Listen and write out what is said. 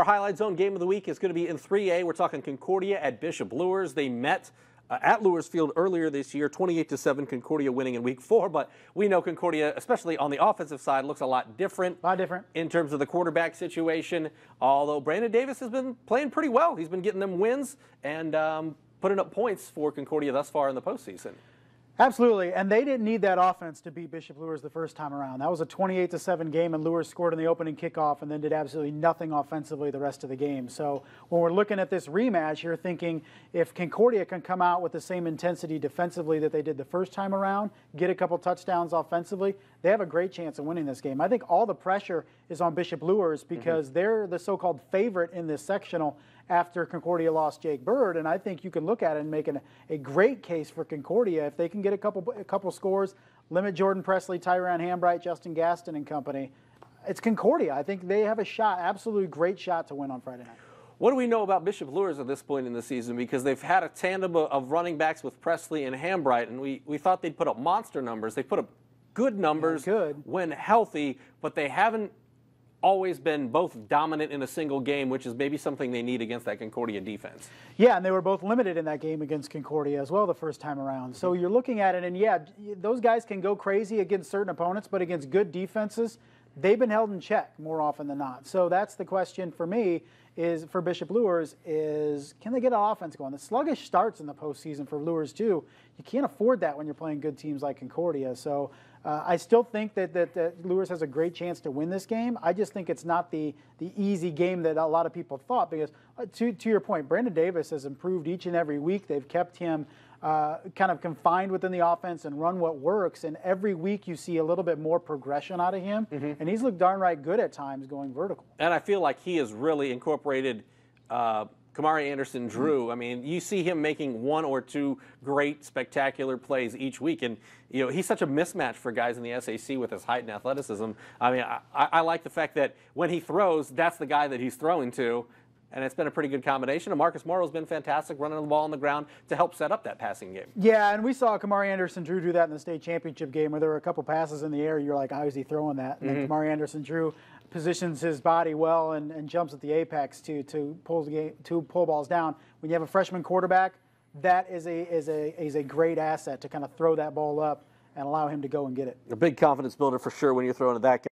Our Highlight Zone game of the week is going to be in 3A. We're talking Concordia at Bishop Luers. They met at Luers Field earlier this year, 28-7, Concordia winning in week 4. But we know Concordia, especially on the offensive side, looks a lot different. In terms of the quarterback situation. Although Brandon Davis has been playing pretty well. He's been getting them wins and putting up points for Concordia thus far in the postseason. Absolutely, and they didn't need that offense to beat Bishop Luers the first time around. That was a 28-7 game, and Luers scored in the opening kickoff and then did absolutely nothing offensively the rest of the game. So when we're looking at this rematch, you're thinking if Concordia can come out with the same intensity defensively that they did the first time around, get a couple touchdowns offensively, they have a great chance of winning this game. I think all the pressure is on Bishop Luers because they're the so-called favorite in this sectional after Concordia lost Jake Bird, and I think you can look at it and make a great case for Concordia if they can get a couple scores, limit Jordan Presley, Tyron Hambright, Justin Gaston and company. It's Concordia. I think they have a shot, absolutely great shot to win on Friday night. What do we know about Bishop Luers at this point in the season? Because they've had a tandem of running backs with Presley and Hambright, and we thought they'd put up monster numbers. They put up good numbers when healthy, but they haven't always been both dominant in a single game, which is maybe something they need against that Concordia defense. Yeah, and they were both limited in that game against Concordia as well the first time around. So you're looking at it, and yeah, those guys can go crazy against certain opponents, but against good defenses, they've been held in check more often than not. So that's the question for me is for Bishop Luers is can they get an offense going? The sluggish starts in the postseason for Luers too. You can't afford that when you're playing good teams like Concordia. So I still think that Luers has a great chance to win this game. I just think it's not the easy game that a lot of people thought because to your point, Brandon Davis has improved each and every week. They've kept him kind of confined within the offense and run what works. And every week you see a little bit more progression out of him. And he's looked darn right good at times going vertical. And I feel like he has really incorporated Kamari Anderson-Drew. I mean, you see him making one or two great, spectacular plays each week. And, you know, he's such a mismatch for guys in the SAC with his height and athleticism. I mean, I like the fact that when he throws, that's the guy that he's throwing to. And it's been a pretty good combination. And Marcus Morrow's been fantastic running the ball on the ground to help set up that passing game. Yeah, and we saw Kamari Anderson-Drew do that in the state championship game where there were a couple passes in the air. You're like, how is he throwing that? And then Kamari Anderson-Drew positions his body well and jumps at the apex to pull balls down. When you have a freshman quarterback, that is a great asset to kind of throw that ball up and allow him to go and get it. A big confidence builder for sure when you're throwing to that guy.